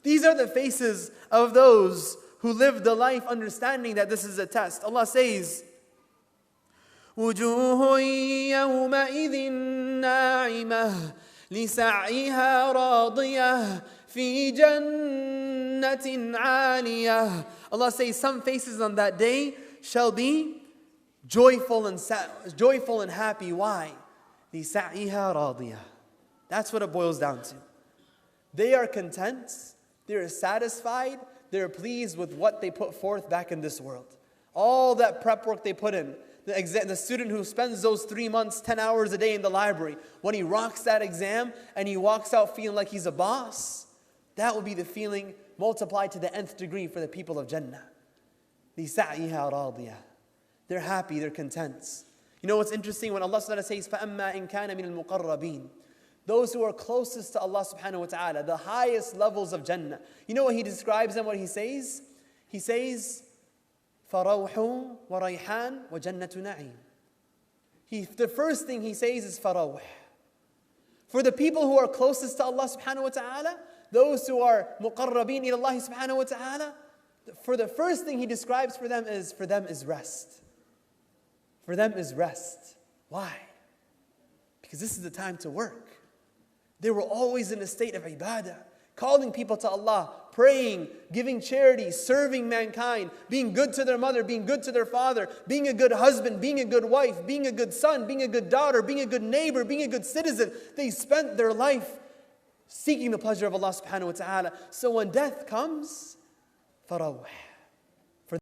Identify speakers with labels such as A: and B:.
A: These are the faces of those who live the life understanding that this is a test. Allah says, وُجُوهٌ يَوْمَئِذٍ نَاعِمَةٌ لِسَعْيِهَا رَاضِيَةٌ فِي جَنَّةٍ عَالِيَةٍ. Allah says some faces on that day shall be joyful and happy. Why? لِسَعْيِهَا رَاضِيَةٌ. That's what it boils down to. They are content, they are satisfied, they are pleased with what they put forth back in this world. All that prep work they put in, the student who spends those 3 months, 10 hours a day in the library, when he rocks that exam and he walks out feeling like he's a boss, that will be the feeling multiplied to the nth degree for the people of Jannah. لِسَعْيِهَا رَاضِيَةٌ. They're happy, they're content. You know what's interesting? When Allah subhanahu wa ta'ala says, فَأَمَّا إِن كَانَ مِنَ الْمُقَرَّبِينَ, those who are closest to Allah subhanahu wa ta'ala, the highest levels of Jannah. You know what He describes them, what He says? He says, فَرَوْحٌ وَرَيْحَانٌ وَجَنَّةُ نَعِيمٌ. The first thing He says is فَرَوْح. For the people who are closest to Allah subhanahu wa ta'ala, those who are muqarrabeen ila Allah subhanahu wa ta'ala, for the first thing He describes for them is rest. For them is rest. Why? Because this is the time to work. They were always in a state of ibadah, calling people to Allah, praying, giving charity, serving mankind, being good to their mother, being good to their father, being a good husband, being a good wife, being a good son, being a good daughter, being a good neighbor, being a good citizen. They spent their life seeking the pleasure of Allah subhanahu wa ta'ala. So when death comes, farawh.